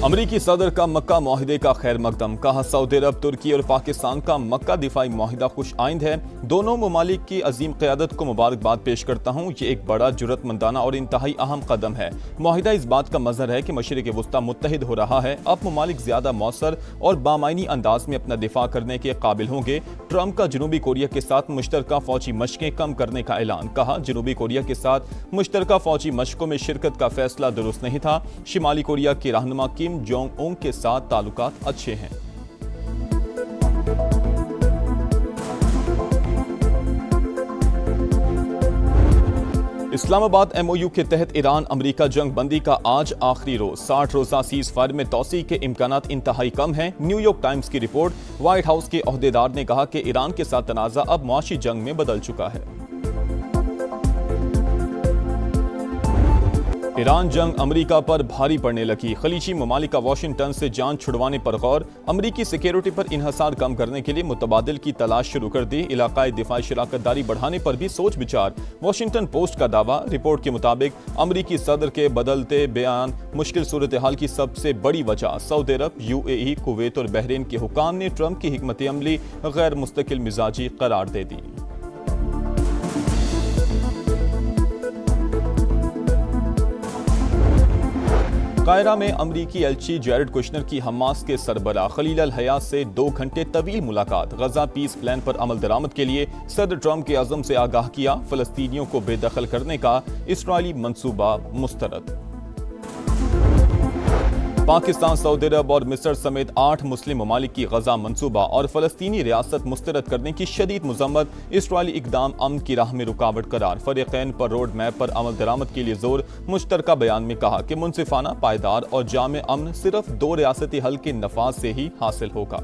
अमरीकी सदर का मक्का मुआहिदे का खैर मकदम। कहा सऊदी अरब, तुर्की और पाकिस्तान का मक्का दिफाई मुआहिदा खुश आइंद है। दोनों ममालिक की अजीम क़यादत को मुबारकबाद पेश करता हूँ। ये एक बड़ा जुर्रतमंदाना और इंतहाई अहम कदम है। मुआहिदा इस बात का मजहर है कि मशरिक़ वस्ता मुत्तहिद हो रहा है। अब ममालिक ज्यादा मौसर और बामायनी अंदाज में अपना दिफा करने के काबिल होंगे। ट्रंप का जनूबी कोरिया के साथ मुश्तरका फौजी मशकें कम करने का ऐलान। कहा जनूबी कोरिया के साथ मुश्तरका फौजी मशकों में शिरकत का फैसला दुरुस्त नहीं था। शिमाली कोरिया के रहनुमा किम जोंग उंग के साथ ताल्लुकात अच्छे हैं। इस्लामाबाद MOU के तहत ईरान अमरीका जंग बंदी का आज आखिरी रोज। 60 रोजा सीज फायर में तोसी के इम्कानात इंतहाई कम हैं। न्यूयॉर्क टाइम्स की रिपोर्ट। व्हाइट हाउस के ओहदेदार ने कहा कि ईरान के साथ तनाज़ा अब मुआशी जंग में बदल चुका है। ईरान जंग अमरीका पर भारी पड़ने लगी। खलीजी ममालिक का वाशिंगटन से जान छुड़वाने पर गौर। अमरीकी सिक्योरिटी पर इन्हसार कम करने के लिए मुतबादिल की तलाश शुरू कर दी। इलाकाई दिफाई शराकतदारी बढ़ाने पर भी सोच विचार। वाशिंगटन पोस्ट का दावा। रिपोर्ट के मुताबिक अमरीकी सदर के बदलते बयान मुश्किल सूरत हाल की सबसे बड़ी वजह सऊदी अरब, UAE, कुवैत और बहरीन के हुकाम ने ट्रंप की हिकमत अमली गैर मुस्तकिल मिजाजी करार दे दी। कायरा में अमरीकी एलची जैरेड कुशनर की हमास के सरबरा खलील अल हया से 2 घंटे तवील मुलाकात। गजा पीस प्लान पर अमल दरामद के लिए सदर ट्रंप के अज़म से आगाह किया। फलस्तीनियों को बेदखल करने का इस्राइली मंसूबा मुस्तरद। पाकिस्तान, सऊदी अरब और मिस्र समेत 8 मुस्लिम ममालिक की गजा मंसूबा और फलस्तीनी रियासत मुस्तरद करने की शदीद मुजम्मत। इस्राइली इकदाम अमन की राह में रुकावट करार। फरीक़ैन पर रोड मैप पर अमल दरामद के लिए जोर। मुश्तरका बयान में कहा कि मुनसिफाना, पायदार और जामे अमन सिर्फ 2 रियासती हल के नफाज से ही हासिल होगा।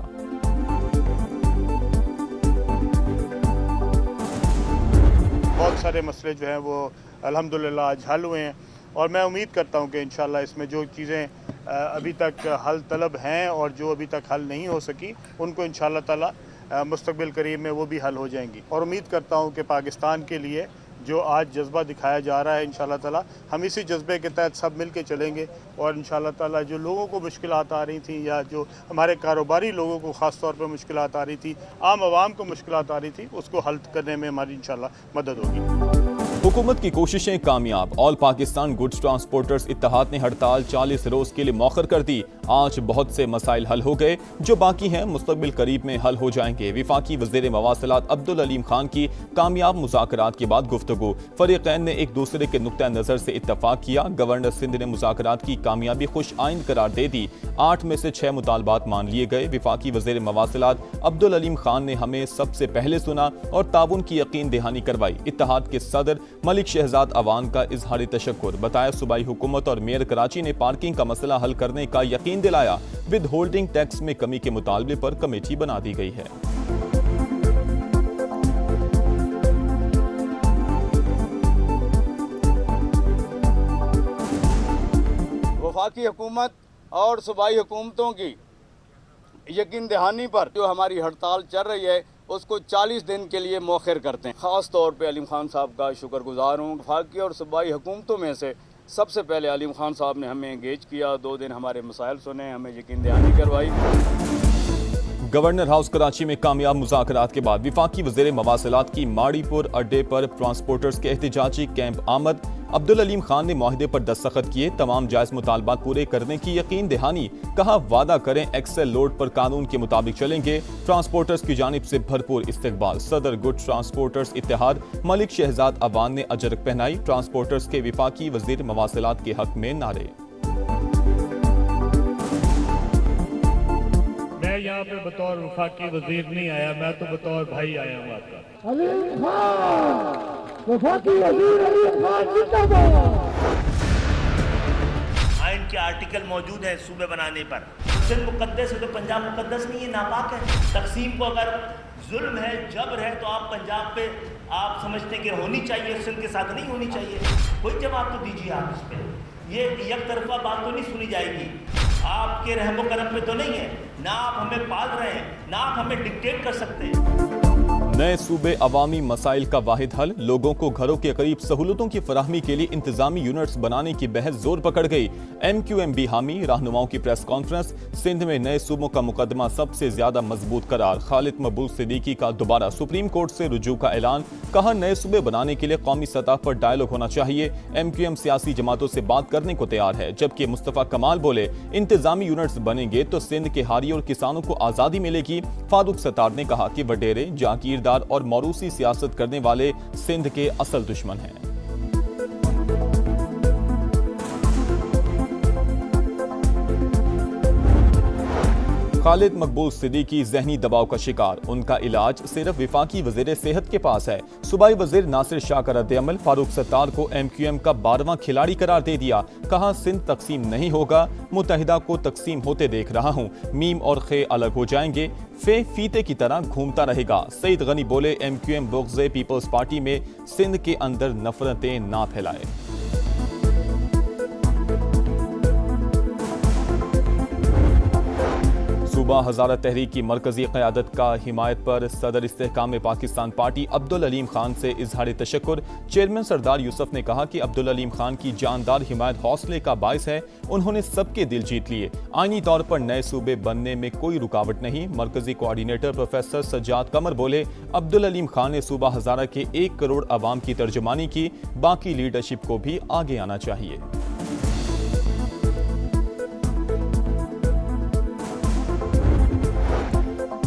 बहुत सारे मसले जो हैं वो अल्हम्दुलिल्लाह आज हल हुए हैं और मैं उम्मीद करता हूँ कि इंशाल्लाह इसमें जो चीज़ें अभी तक हल तलब हैं और जो अभी तक हल नहीं हो सकी उनको इंशाल्लाह ताला मुस्तक़बिल करीब में वो भी हल हो जाएंगी। और उम्मीद करता हूँ कि पाकिस्तान के लिए जो आज जज्बा दिखाया जा रहा है इंशाल्लाह ताला हम इसी जज्बे के तहत सब मिल के चलेंगे और इंशाल्लाह ताला जो लोगों को मुश्किलात आ रही थी या जो हमारे कारोबारी लोगों को ख़ास तौर पर मुश्किलात आ रही थी, आम आवाम को मुश्किलात आ रही थी, उसको हल करने में हमारी इंशाल्लाह मदद होगी। हुकूमत की कोशिशें कामयाब। ऑल पाकिस्तान गुड्स ट्रांसपोर्टर्स इत्तेहाद ने हड़ताल 40 रोज के लिए मौखर कर दी। आज बहुत से मसाइल हल हो गए, जो बाकी हैं मुस्तकबिल करीब में हल हो जाएंगे। विफाकी वज़ीर मवासिलात अब्दुल अलीम खान की कामयाब मुज़ाकरात के बाद गुफ्तगू। फरीक़ैन ने एक दूसरे के नुक्ता नज़र से इत्तफाक किया। गवर्नर सिंध ने मुज़ाकरात की कामयाबी खुश आइंद करार दे दी। 8 में से 6 मुतालबात मान लिए गए। विफाकी वज़ीर मवासिलात अब्दुल अलीम खान ने हमें सबसे पहले सुना और ताउन की यकीन दहानी करवाई। इत्तेहाद के सदर मलिक शहजाद अवान का इजहारी तशक्कुर। बताया सूबाई हुकूमत और मेयर कराची ने पार्किंग का मसला हल करने का यकीन दिलाया। विद होल्डिंग टैक्स में कमी के मुतालबे पर कमेटी बना दी गई है। वफाकी हुकूमत और सूबाई हुकूमतों की यकीन दहानी पर जो हमारी हड़ताल चल रही है उसको 40 दिन के लिए मौखर करते हैं। ख़ास तौर पे अलीम खान साहब का शुक्रगुजार हूँ। वफाकी और सूबाई हुकूमतों में से सबसे पहले अलीम खान साहब ने हमें एंगेज किया, 2 दिन हमारे मसाइल सुने, हमें यकीन दहानी करवाई। गवर्नर हाउस कराची में कामयाब मुज़ाकरात के बाद विफाकी वज़ीर मवासिलात की माड़ीपुर अड्डे पर ट्रांसपोर्टर्स के एहतिजाजी कैंप आमद। अब्दुल अलीम खान ने मुआहिदे पर दस्तखत किए। तमाम जायज़ मुतालबात पूरे करने की यकीन दहानी। कहा वादा करें एक्सेल लोड पर कानून के मुताबिक चलेंगे। ट्रांसपोर्टर्स की जानिब से भरपूर इस्तकबाल। सदर गुड ट्रांसपोर्टर्स इत्तेहाद मलिक शहजाद अवान ने अजरक पहनाई। ट्रांसपोर्टर्स के विफाकी वज़ीर मवासिलात के हक में नारे। मैं यहाँ पे बतौर वफाकी वजीर नहीं आया, मैं तो बतौर भाई आया हूँ आपका। आइन के आर्टिकल मौजूद है सूबे बनाने पर। सिंध मुकद्दस है तो पंजाब मुकद्दस नहीं है, नापाक है। तकसीम को अगर जुल्म है, जबर है तो आप पंजाब पे आप समझते कि होनी चाहिए, सिंध के साथ नहीं होनी चाहिए। कोई जवाब तो दीजिए आप इस पे। ये एक तरफा बात तो नहीं सुनी जाएगी। आपके रहमो करम पे तो नहीं है, ना आप हमें पाल रहे हैं, ना आप हमें डिक्टेट कर सकते हैं। नए सूबे अवामी मसाइल का वाहिद हल, लोगों को घरों के करीब सहूलतों की फराहमी के लिए इंतजामी यूनिट्स बनाने की बहस जोर पकड़ गई। MQMB हामी रहनुमाओं की प्रेस कॉन्फ्रेंस। सिंध में नए सूबों का मुकदमा सबसे ज्यादा मजबूत करार, खालिद मकबूल सिद्दीकी का दोबारा सुप्रीम कोर्ट से रुजू का ऐलान। कहा नए सूबे बनाने के लिए कौमी सतह पर डायलॉग होना चाहिए। MQM सियासी जमातों से बात करने को तैयार है, जबकि मुस्तफा कमाल बोले इंतजामी यूनिट्स बनेंगे तो सिंध के हारी और किसानों को आजादी मिलेगी। फारूक सत्तार ने कहा कि वडेरे, जागीरदार और मौरूसी सियासत करने वाले सिंध के असल दुश्मन हैं। खालिद मकबूल सिद्दीकी ज़हनी दबाव का शिकार, उनका इलाज सिर्फ विफाकी वज़ीर सेहत के पास है। सूबाई वज़ीर नासिर शाह का रद्द-ए-अमल, फारूक सत्तार को MQM का 12वां खिलाड़ी करार दे दिया। कहा सिंध तकसीम नहीं होगा, मुत्तहिदा को तकसीम होते देख रहा हूँ। मीम और खे अलग हो जाएंगे, फे फीते की तरह घूमता रहेगा। सईद गनी बोले MQM बुग़्ज़ पीपल्स पार्टी में सिंध के अंदर नफरतें ना फैलाए। सूबा हज़ारा तहरीक की मरकजी क़यादत का हिमायत पर सदर इस्तेहकाम पाकिस्तान पार्टी अब्दुल अलीम खान से इजहार तशक्कुर। चेयरमैन सरदार यूसुफ ने कहा कि अब्दुल अलीम खान की जानदार हिमायत हौसले का बायस है, उन्होंने सबके दिल जीत लिए। आईनी तौर पर नए सूबे बनने में कोई रुकावट नहीं। मरकजी कोऑर्डिनेटर प्रोफेसर सज्जाद कमर बोले अब्दुल अलीम खान ने सूबा हज़ारा के 1 करोड़ अवाम की तर्जुमानी की, बाकी लीडरशिप को भी आगे आना चाहिए।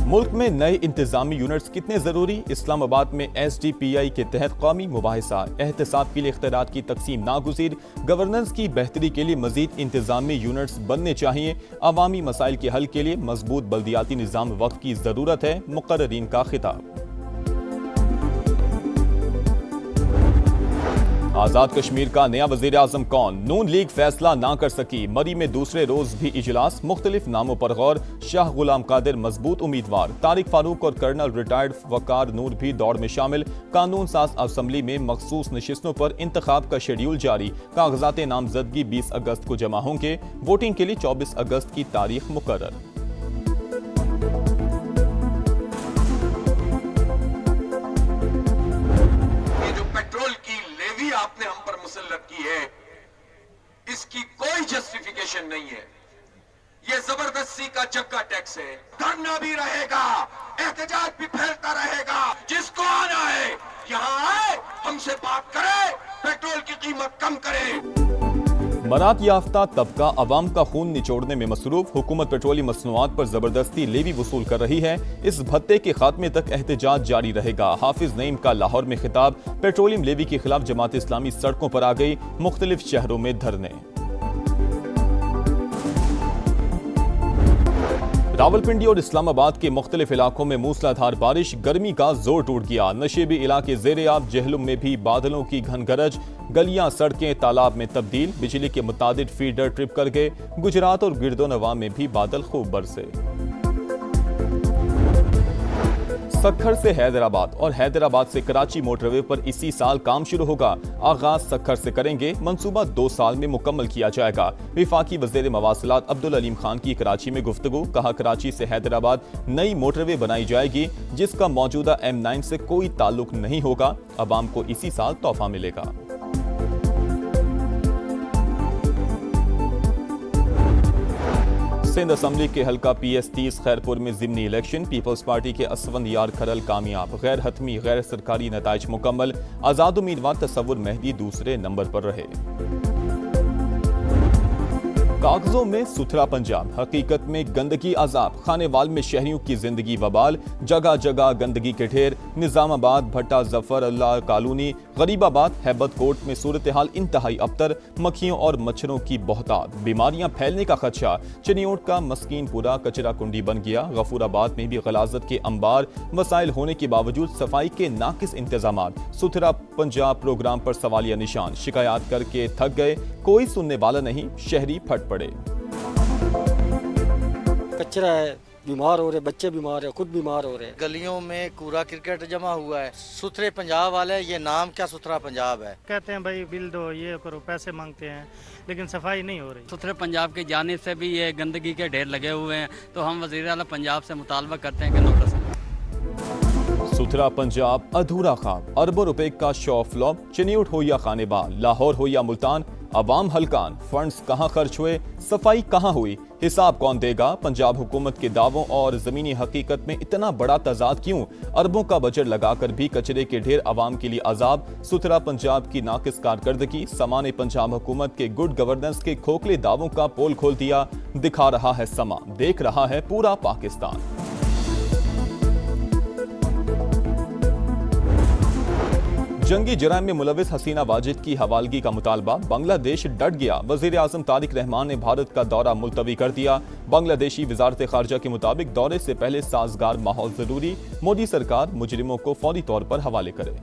मुल्क में नए इंतजामी यूनिट्स कितने जरूरी, इस्लामाबाद में SDPI के तहत कौमी मुबाहिसा। एहतसाब के लिए इख्तियारात की तकसीम नागुज़ीर, गवर्नेंस की बेहतरी के लिए मजीद इंतजामी यूनिट्स बनने चाहिए। अवामी मसाइल के हल के लिए मजबूत बल्दियाती निज़ाम वक्त की जरूरत है, मुकर्रीन का खिताब। आजाद कश्मीर का नया वजीर आजम कौन, नून लीग फैसला ना कर सकी। मरी में दूसरे रोज भी इजलास, मुख्तलिफ नामों पर गौर। शाह गुलाम कादिर मजबूत उम्मीदवार, तारिक फारूक और कर्नल रिटायर्ड वकार नूर भी दौड़ में शामिल। कानून साज असम्बली में मखसूस नशिस्तों पर इंतखाब का शेड्यूल जारी। कागजात नामजदगी 20 अगस्त को जमा होंगे, वोटिंग के लिए 24 अगस्त की तारीख मुकर्रर। आपने हम पर मुसल्लत की है, इसकी कोई जस्टिफिकेशन नहीं है। ये जबरदस्ती का जग्गा टैक्स है। धरना भी रहेगा, एहतजाज भी फैलता रहेगा। जिसको आना है यहाँ आए, हमसे बात करे, पेट्रोल की कीमत कम करे। मरात याफ्ता तबका अवाम का खून निचोड़ने में मसरूफ। हुकूमत पेट्रोलियम मसनूआत पर जबरदस्ती लेवी वसूल कर रही है। इस भत्ते के खात्मे तक एहतजाज जारी रहेगा। हाफिज नईम का लाहौर में खिताब। पेट्रोलियम लेवी के खिलाफ जमात इस्लामी सड़कों पर आ गई, मुख्तलिफ शहरों में धरने। रावलपिंडी और इस्लामाबाद के मुख्तलिफ इलाकों में मूसलाधार बारिश, गर्मी का जोर टूट गया। नशेबी इलाके ज़ेरे-आब, जहलुम में भी बादलों की घन गरज। गलियां सड़कें तालाब में तब्दील, बिजली के मुतादिद फीडर ट्रिप कर गए। गुजरात और गिरदोनवा में भी बादल खूब बरसे। सक्खर से हैदराबाद और हैदराबाद से कराची मोटरवे पर इसी साल काम शुरू होगा। आगाज सक्खर से करेंगे, मंसूबा 2 साल में मुकम्मल किया जाएगा। विफाकी वज़ीर मवासिलात अब्दुल अलीम खान की कराची में गुफ्तगू। कहा कराची से हैदराबाद नई मोटरवे बनाई जाएगी, जिसका मौजूदा M9 से कोई ताल्लुक नहीं होगा। अवाम को इसी साल तोहफा मिलेगा। सिंध असम्बली के हल्का PS30 खैरपुर में ज़िमनी इलेक्शन। पीपल्स पार्टी के असवन यार खरल कामयाब, गैर हतमी गैर सरकारी नताइज मुकम्मल। आज़ाद उम्मीदवार तसव्वुर मेहदी दूसरे नंबर पर रहे। कागजों में सुथरा पंजाब, हकीकत में गंदगी अजाब। खानेवाल में शहरियों की जिंदगी वबाल, जगह जगह गंदगी के ढेर। निजामाबाद, भट्टा जफर अल्लाह कॉलोनी, गरीबाबाद, हैबत कोट में सूरत हाल इंतहाई अबतर। मक्खियों और मच्छरों की बहुतात, बीमारियां फैलने का खदशा। चिनियोट का मस्कीनपुरा कचरा कुंडी बन गया। गफूराबाद में भी गलाजत के अंबार, वसाइल होने के बावजूद सफाई के नाकिस इंतजाम। सुथरा पंजाब प्रोग्राम पर सवालिया निशान, शिकायत करके थक गए, कोई सुनने वाला नहीं, शहरी फट पड़े। कचरा है, बीमार हो रहे, बच्चे बीमार है, खुद बीमार हो रहे। गलियों में कूड़ा क्रिकेट जमा हुआ है। सुथरे पंजाब वाले, ये नाम क्या सुथरा पंजाब है। कहते हैं भाई बिल दो, ये करो, पैसे मांगते हैं, लेकिन सफाई नहीं हो रही। सुथरे पंजाब की जानिब से भी ये गंदगी के ढेर लगे हुए हैं, तो हम वज़ीर आला पंजाब से मुतालबा करते हैं कि नोटिस सुथरा पंजाब अधूरा ख्वाब, अरबों रुपए का शो फ्लॉप, चिन्यूट हो या खानेबाल, लाहौर हो या मुल्तान, अवाम हलकान, फंड्स कहां खर्च हुए, सफाई कहां हुई, हिसाब कौन देगा। पंजाब हुकूमत के दावों और जमीनी हकीकत में इतना बड़ा तजाद क्यों। अरबों का बजट लगाकर भी कचरे के ढेर अवाम के लिए अजाब। सुथरा पंजाब की नाकिस कारकर्दगी, सामान पंजाब हुकूमत के गुड गवर्नेंस के खोखले दावों का पोल खोल दिया। दिखा रहा है समा, देख रहा है पूरा पाकिस्तान। जंगी जराइम में मुलविस हसीना वाजिद की हवालगी का मुतालबा, बांग्लादेश डट गया। वजीर आजम तारिक रहमान ने भारत का दौरा मुलतवी कर दिया। बांग्लादेशी वजारत खारजा के मुताबिक दौरे से पहले साजगार माहौल जरूरी, मोदी सरकार मुजरिमों को फौरी तौर पर हवाले करे।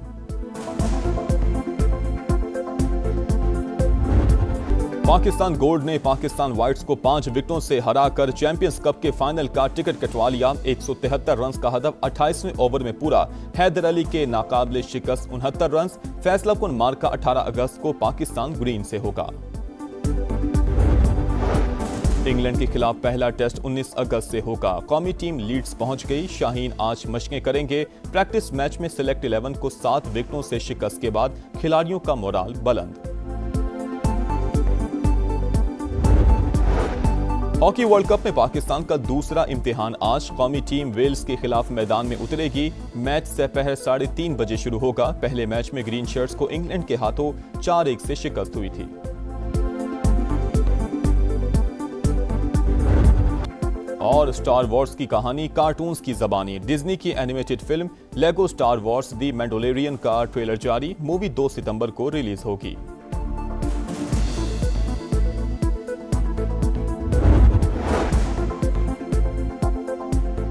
पाकिस्तान गोल्ड ने पाकिस्तान व्हाइट्स को 5 विकेटों से हराकर चैंपियंस कप के फाइनल का टिकट कटवा लिया। 173 रन का हदफ 28वें ओवर में पूरा। हैदर अली के नाकाबिले शिकस्त 69 रन। फैसलाकुन मार्का 18 अगस्त को पाकिस्तान ग्रीन से होगा। इंग्लैंड के खिलाफ पहला टेस्ट 19 अगस्त से होगा। कौमी टीम लीड्स पहुंच गई। शाहीन आज मशकें करेंगे। प्रैक्टिस मैच में सिलेक्ट 11 को 7 विकेटों से शिकस्त के बाद खिलाड़ियों का मोराल बुलंद। हॉकी वर्ल्ड कप में पाकिस्तान का दूसरा इम्तिहान आज। कौमी टीम वेल्स के खिलाफ मैदान में उतरेगी। मैच दोपहर 3:30 बजे शुरू होगा। पहले मैच में ग्रीन शर्ट्स को इंग्लैंड के हाथों 4-1 से शिकस्त हुई थी। और स्टार वॉर्स की कहानी कार्टून्स की ज़बानी। डिज्नी की एनिमेटेड फिल्म लेगो स्टार वॉर्स दी मैंडोलरियन का ट्रेलर जारी। मूवी 2 सितंबर को रिलीज होगी।